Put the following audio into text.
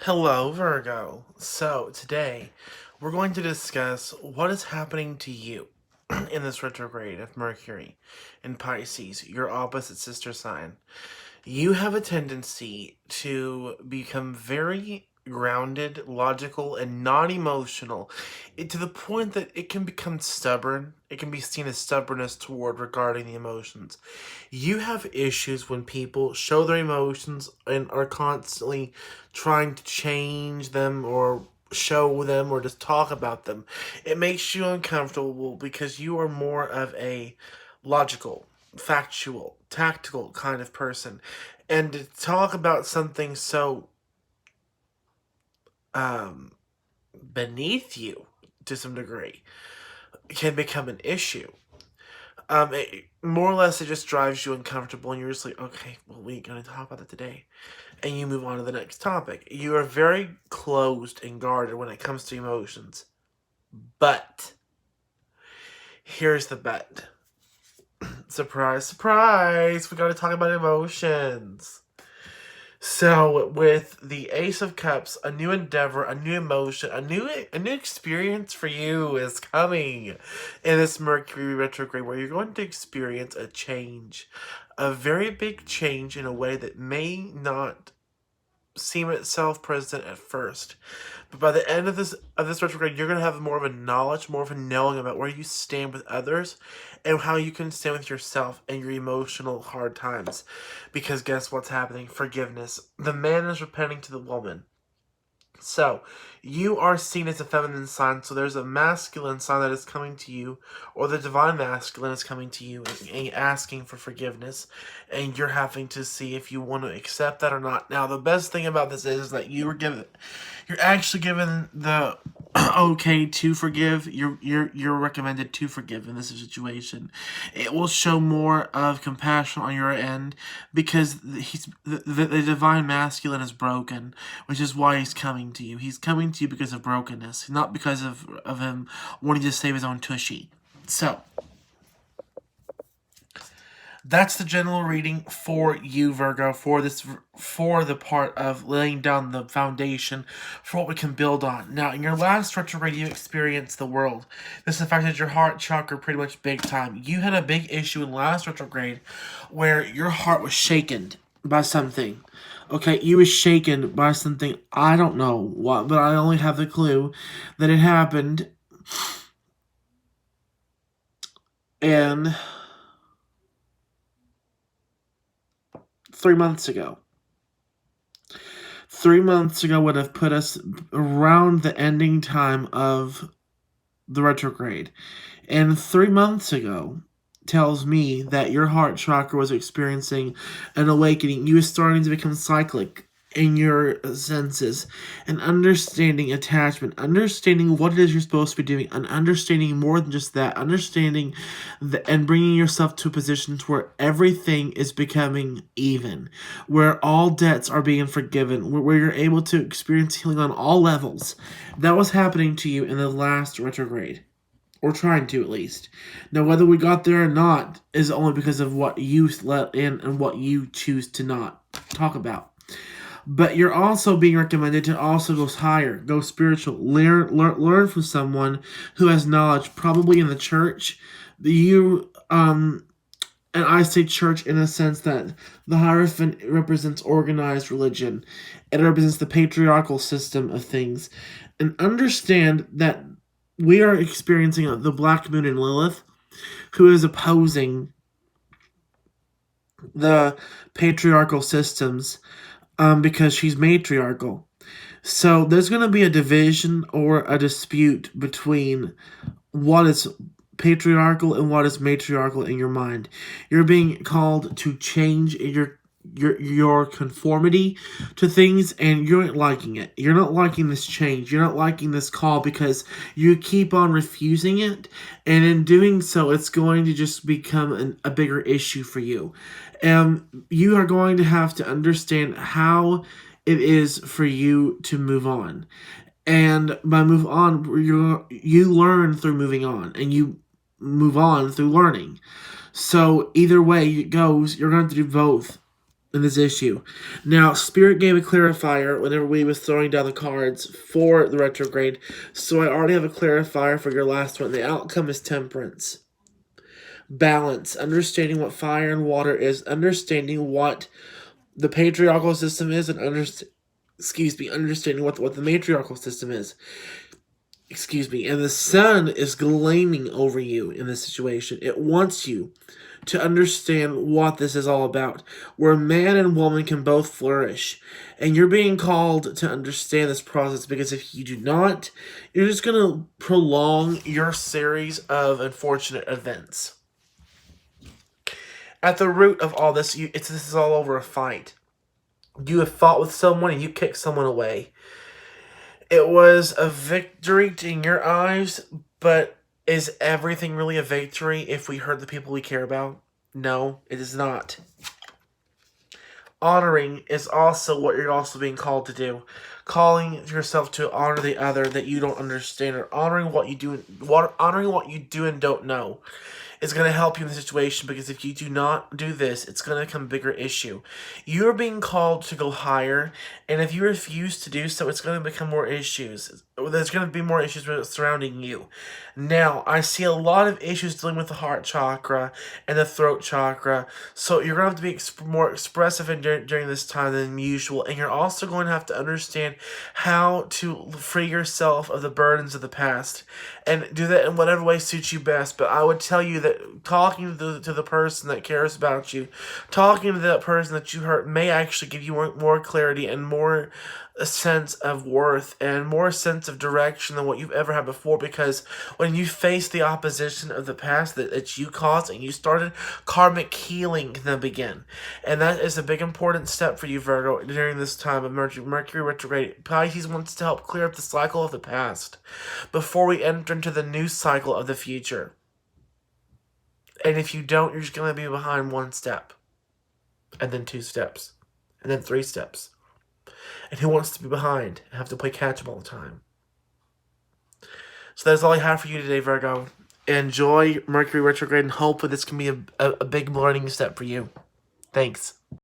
Hello, Virgo. So, today we're going to discuss what is happening to you in this retrograde of Mercury in Pisces, your opposite sister sign. You have a tendency to become very grounded, logical, and non emotional, to the point that it can become stubborn. It can be seen as stubbornness toward regarding the emotions. You have issues when people show their emotions and are constantly trying to change them or show them or just talk about them. It makes you uncomfortable because you are more of a logical, factual, tactical kind of person. And to talk about something so um, beneath you to some degree can become an issue. More or less, it just drives you uncomfortable, and you're just like, okay, well, we ain't gonna talk about that today, and you move on to the next topic. You are very closed and guarded when it comes to emotions, but here's the but. Surprise, surprise! We gotta talk about emotions. So, with the Ace of Cups, a new endeavor, a new emotion, a new experience for you is coming in this Mercury retrograde, where you're going to experience a change, a very big change in a way that may not seem itself present at first. But by the end of this retrograde, you're gonna have more of a knowledge, more of a knowing about where you stand with others and how you can stand with yourself and your emotional hard times. Because guess what's happening? Forgiveness. The man is repenting to the woman. So, you are seen as a feminine sign, so there's a masculine sign that is coming to you, or the divine masculine is coming to you and asking for forgiveness, and you're having to see if you want to accept that or not. Now, the best thing about this is that you're actually given the okay to forgive. You're recommended to forgive in this situation. It will show more of compassion on your end because the divine masculine is broken, which is why he's coming to you. He's coming to you because of brokenness, not because of him wanting to save his own tushy. So, that's the general reading for you, Virgo, for the part of laying down the foundation for what we can build on. Now, in your last retrograde, you experienced the world. This affected your heart chakra pretty much big time. You had a big issue in last retrograde where your heart was shaken by something. Okay, you was shaken by something. I don't know what, but I only have the clue that it happened. And 3 months ago. 3 months ago would have put us around the ending time of the retrograde. And 3 months ago tells me that your heart chakra was experiencing an awakening. You were starting to become cyclic in your senses and understanding attachment, understanding what it is you're supposed to be doing, and understanding more than just that, understanding and bringing yourself to a position to where everything is becoming even, where all debts are being forgiven, where you're able to experience healing on all levels. That was happening to you in the last retrograde. Or trying to, at least. Now, whether we got there or not is only because of what you let in and what you choose to not talk about. But you're also being recommended to also go higher, go spiritual, learn from someone who has knowledge, probably in the church. And I say church in a sense that the Hierophant represents organized religion. It represents the patriarchal system of things. And understand that we are experiencing the Black Moon in Lilith, who is opposing the patriarchal systems because she's matriarchal. So there's going to be a division or a dispute between what is patriarchal and what is matriarchal in your mind. You're being called to change your conformity to things, and you're not liking it. You're not liking this change. You're not liking this call because you keep on refusing it, and in doing so, it's going to just become a bigger issue for you. You are going to have to understand how it is for you to move on. And by move on, you learn through moving on, and you move on through learning. So either way it goes, you're going to do both. in this issue. Now, Spirit gave a clarifier whenever we was throwing down the cards for the retrograde, so I already have a clarifier for your last one. The outcome is temperance. Balance, understanding what fire and water is, understanding what the patriarchal system is, and understanding what the matriarchal system is. And the sun is gleaming over you in this situation. It wants you to understand what this is all about, where man and woman can both flourish. And you're being called to understand this process, because if you do not, you're just going to prolong your series of unfortunate events. At the root of all this, this is all over a fight. You have fought with someone and you kicked someone away. It was a victory in your eyes, but is everything really a victory if we hurt the people we care about? No, it is not. Honoring is also what you're also being called to do. Calling yourself to honor the other that you don't understand, or honoring what you do and don't know, is going to help you in the situation, because if you do not do this, it's going to become a bigger issue. You're being called to go higher, and if you refuse to do so, it's going to become more issues. There's going to be more issues surrounding you. Now, I see a lot of issues dealing with the heart chakra and the throat chakra, so you're going to have to be more expressive during this time than usual, and you're also going to have to understand how to free yourself of the burdens of the past, and do that in whatever way suits you best. But I would tell you that talking to the person that cares about you, talking to that person that you hurt, may actually give you more clarity and more a sense of worth and more sense of direction than what you've ever had before, because when you face the opposition of the past that you caused and you started, karmic healing can then begin. And that is a big important step for you, Virgo, during this time of Mercury retrograde. Pisces wants to help clear up the cycle of the past before we enter into the new cycle of the future. And if you don't, you're just going to be behind one step, and then 2 steps, and then 3 steps. And who wants to be behind and have to play catch-up all the time? So that's all I have for you today, Virgo. Enjoy Mercury retrograde, and hopefully this can be a big learning step for you. Thanks.